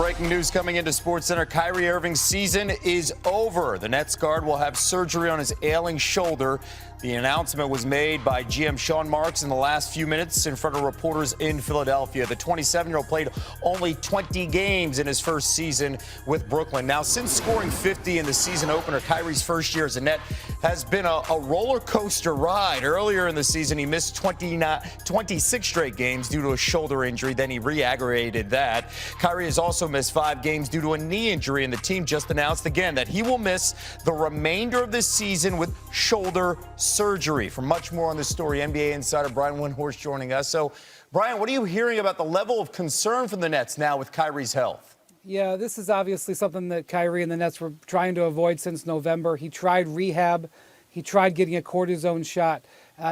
breaking news coming into SportsCenter. Kyrie Irving's season is over. The Nets guard will have surgery on his ailing shoulder. The announcement was made by GM Sean Marks in the last few minutes in front of reporters in Philadelphia. The 27-year-old played only 20 games in his first season with Brooklyn. Now, since scoring 50 in the season opener, Kyrie's first year as a Net has been a roller coaster ride. Earlier in the season, he missed 26 straight games due to a shoulder injury. Then he re-aggravated that. Kyrie has also missed 5 games due to a knee injury, and the team just announced again that he will miss the remainder of this season with shoulder surgery. For much more on this story, NBA insider Brian Windhorst joining us. So, Brian, what are you hearing about the level of concern from the Nets now with Kyrie's health? Yeah, this is obviously something that Kyrie and the Nets were trying to avoid since November. He tried rehab. He tried getting a cortisone shot.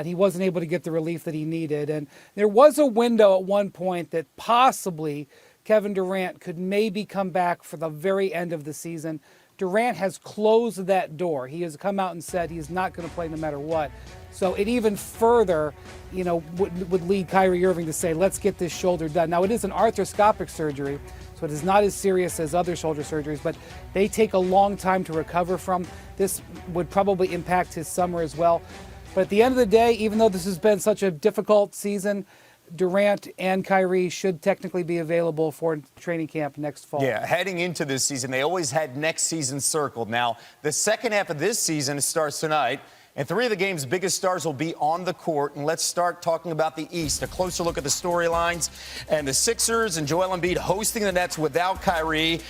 He wasn't able to get the relief that he needed. And there was a window at one point that possibly Kevin Durant could maybe come back for the very end of the season. Durant has closed that door. He has come out and said he's not going to play no matter what. So it even further, would lead Kyrie Irving to say, let's get this shoulder done. Now, it is an arthroscopic surgery, so it is not as serious as other shoulder surgeries, but they take a long time to recover from. This would probably impact his summer as well. But at the end of the day, even though this has been such a difficult season, Durant and Kyrie should technically be available for training camp next fall. Yeah, heading into this season, they always had next season circled. Now, the second half of this season starts tonight, and 3 of the game's biggest stars will be on the court. And let's start talking about the East. A closer look at the storylines. And the Sixers and Joel Embiid hosting the Nets without Kyrie.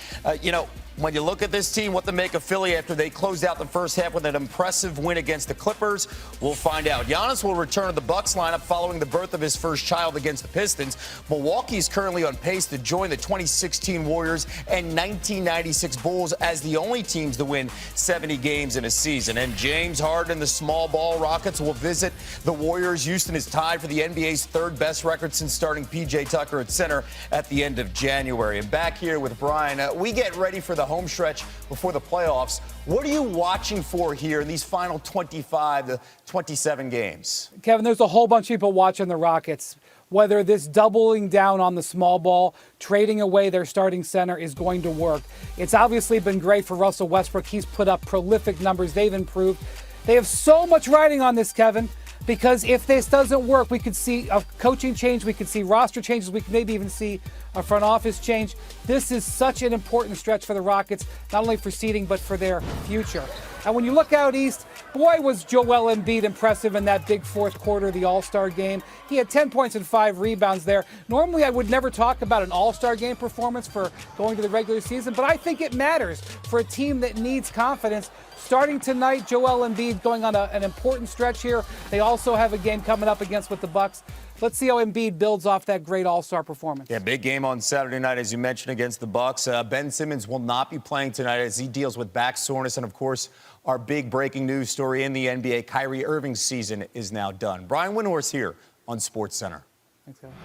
When you look at this team, what to make of Philly after they closed out the first half with an impressive win against the Clippers, we'll find out. Giannis will return to the Bucks lineup following the birth of his first child against the Pistons. Milwaukee is currently on pace to join the 2016 Warriors and 1996 Bulls as the only teams to win 70 games in a season. And James Harden and the small ball Rockets will visit the Warriors. Houston is tied for the NBA's third best record since starting P.J. Tucker at center at the end of January. And back here with Brian, we get ready for the home stretch before the playoffs. What are you watching for here in these final 25 to 27 games? Kevin, there's a whole bunch of people watching the Rockets. Whether this doubling down on the small ball, trading away their starting center is going to work. It's obviously been great for Russell Westbrook. He's put up prolific numbers. They've improved. They have so much riding on this, Kevin, because if this doesn't work, we could see a coaching change, we could see roster changes, we could maybe even see a front office change. This is such an important stretch for the Rockets, not only for seeding, but for their future. And when you look out east, boy, was Joel Embiid impressive in that big fourth quarter of the All-Star game. He had 10 points and 5 rebounds there. Normally, I would never talk about an All-Star game performance for going to the regular season, but I think it matters for a team that needs confidence. Starting tonight, Joel Embiid going on an important stretch here. They also have a game coming up against with the Bucks. Let's see how Embiid builds off that great All-Star performance. Yeah, big game on Saturday night, as you mentioned, against the Bucks. Ben Simmons will not be playing tonight as he deals with back soreness. And, of course, our big breaking news story in the NBA, Kyrie Irving's season is now done. Brian Windhorst here on SportsCenter. Thanks, Kevin.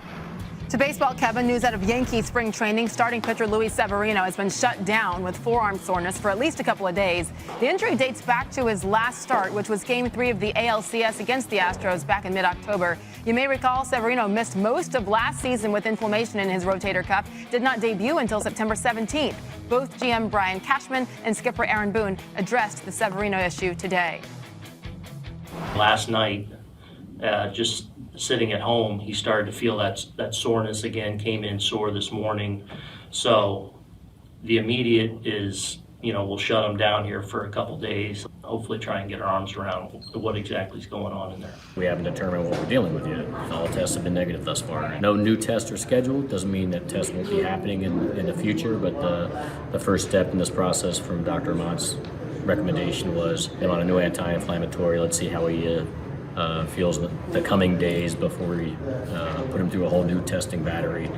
To baseball, Kevin, news out of Yankee spring training. Starting pitcher Luis Severino has been shut down with forearm soreness for at least a couple of days. The injury dates back to his last start, which was Game 3 of the ALCS against the Astros back in mid-October. You may recall Severino missed most of last season with inflammation in his rotator cuff, did not debut until September 17th. Both GM Brian Cashman and skipper Aaron Boone addressed the Severino issue today. Last night, just sitting at home, he started to feel that soreness again, came in sore this morning. So the immediate is, we'll shut him down here for a couple days, hopefully try and get our arms around what exactly is going on in there. We haven't determined what we're dealing with yet. All tests have been negative thus far. No new tests are scheduled. Doesn't mean that tests won't be happening in the future, but the first step in this process from Dr. Ahmad's recommendation was on a new anti-inflammatory. Let's see how he feels the coming days before we put him through a whole new testing battery.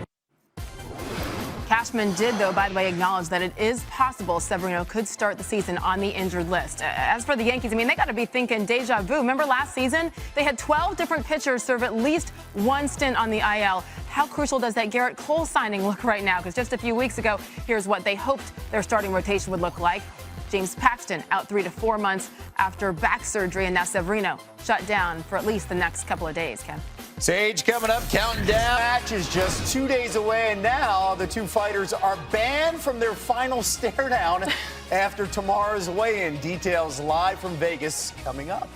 Cashman did, though, by the way, acknowledge that it is possible Severino could start the season on the injured list. As for the Yankees, they got to be thinking deja vu. Remember last season? They had 12 different pitchers serve at least one stint on the IL. How crucial does that Garrett Cole signing look right now? Because just a few weeks ago, here's what they hoped their starting rotation would look like. James Paxton out 3 to 4 months after back surgery, and now Severino shut down for at least the next couple of days, Ken. Sage coming up, counting down. Match is just 2 days away, and now the two fighters fighters are banned from their final stare down after tomorrow's weigh-in. Details live from Vegas coming up.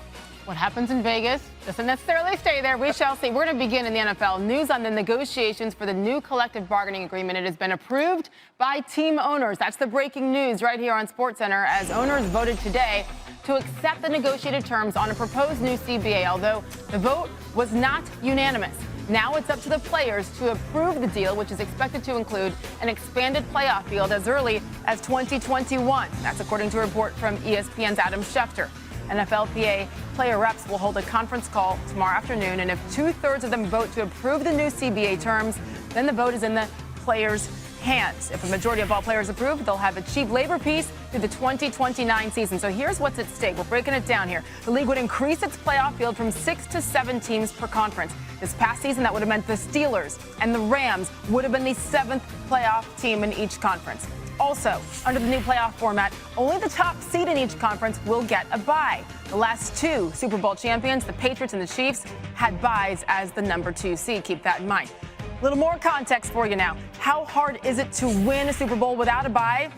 What happens in Vegas doesn't necessarily stay there. We shall see. We're going to begin in the NFL. News on the negotiations for the new collective bargaining agreement. It has been approved by team owners. That's the breaking news right here on SportsCenter, as owners voted today to accept the negotiated terms on a proposed new CBA, although the vote was not unanimous. Now it's up to the players to approve the deal, which is expected to include an expanded playoff field as early as 2021. That's according to a report from ESPN's Adam Schefter. NFLPA player reps will hold a conference call tomorrow afternoon, and if 2/3 of them vote to approve the new CBA terms, then the vote is in the players' hands. If a majority of all players approve, they'll have achieved labor peace through the 2029 season. So here's what's at stake. We're breaking it down here. The league would increase its playoff field from 6 to 7 teams per conference. This past season, that would have meant the Steelers and the Rams would have been the 7th playoff team in each conference. Also, under the new playoff format, only the top seed in each conference will get a bye. The last 2 Super Bowl champions, the Patriots and the Chiefs, had byes as the number 2 seed. Keep that in mind. A little more context for you now. How hard is it to win a Super Bowl without a bye?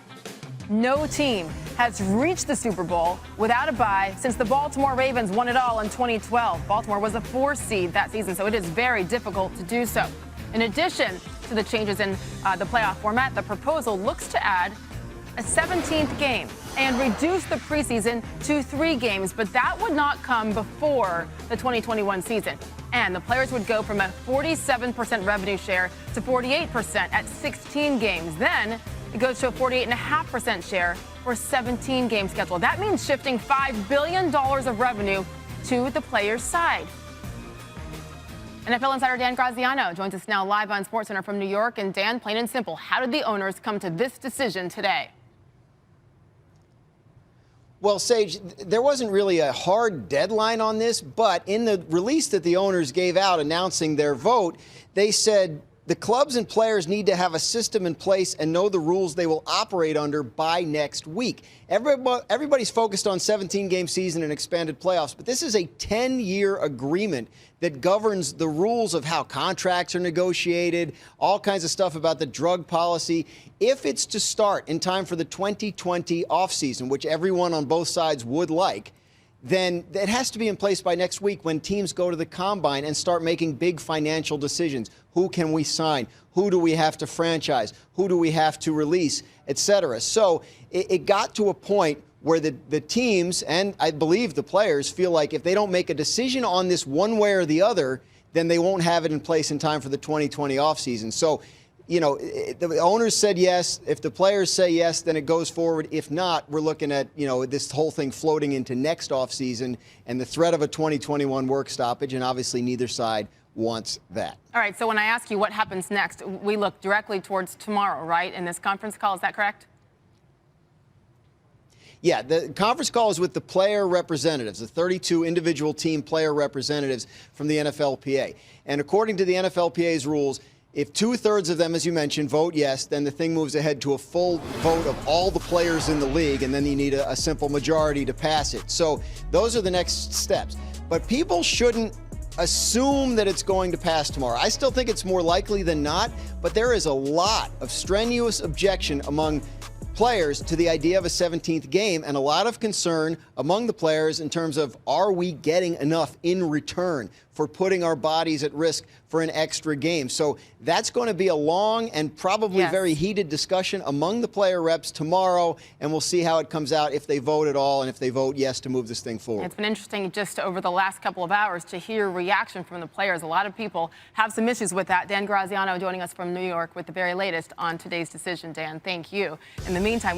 No team has reached the Super Bowl without a bye since the Baltimore Ravens won it all in 2012. Baltimore was a 4 seed that season, so it is very difficult to do so. In addition to the changes in the playoff format, the proposal looks to add a 17th game and reduce the preseason to 3 games, but that would not come before the 2021 season. And the players would go from a 47% revenue share to 48% at 16 games. Then it goes to a 48.5% share for a 17-game schedule. That means shifting $5 billion of revenue to the players' side. NFL insider Dan Graziano joins us now live on SportsCenter from New York. And Dan, plain and simple, how did the owners come to this decision today? Well, Sage, there wasn't really a hard deadline on this, but in the release that the owners gave out announcing their vote, they said the clubs and players need to have a system in place and know the rules they will operate under by next week. Everybody's focused on 17-game season and expanded playoffs, but this is a 10-year agreement that governs the rules of how contracts are negotiated, all kinds of stuff about the drug policy. If it's to start in time for the 2020 offseason, which everyone on both sides would like, then it has to be in place by next week when teams go to the combine and start making big financial decisions. Who can we sign? Who do we have to franchise? Who do we have to release, et cetera? So it got to a point where the teams, and I believe the players, feel like if they don't make a decision on this one way or the other, then they won't have it in place in time for the 2020 offseason. So, you know, the owners said yes. If the players say yes, then it goes forward. If not, we're looking at, you know, this whole thing floating into next offseason and the threat of a 2021 work stoppage, and obviously neither side wants that. All right, so when I ask you what happens next, we look directly towards tomorrow, right, in this conference call. Is that correct? Yeah, the conference call is with the player representatives, the 32 individual team player representatives from the NFLPA. And according to the NFLPA's rules, if 2/3 of them, as you mentioned, vote yes, then the thing moves ahead to a full vote of all the players in the league, and then you need a simple majority to pass it. So those are the next steps. But people shouldn't assume that it's going to pass tomorrow. I still think it's more likely than not, but there is a lot of strenuous objection among players to the idea of a 17th game, and a lot of concern among the players in terms of, are we getting enough in return for putting our bodies at risk for an extra game? So that's going to be a long and probably very heated discussion among the player reps tomorrow, and we'll see how it comes out if they vote at all and if they vote yes to move this thing forward. It's been interesting just over the last couple of hours to hear reaction from the players. A lot of people have some issues with that. Dan Graziano joining us from New York with the very latest on today's decision. Dan, thank you. In the meantime,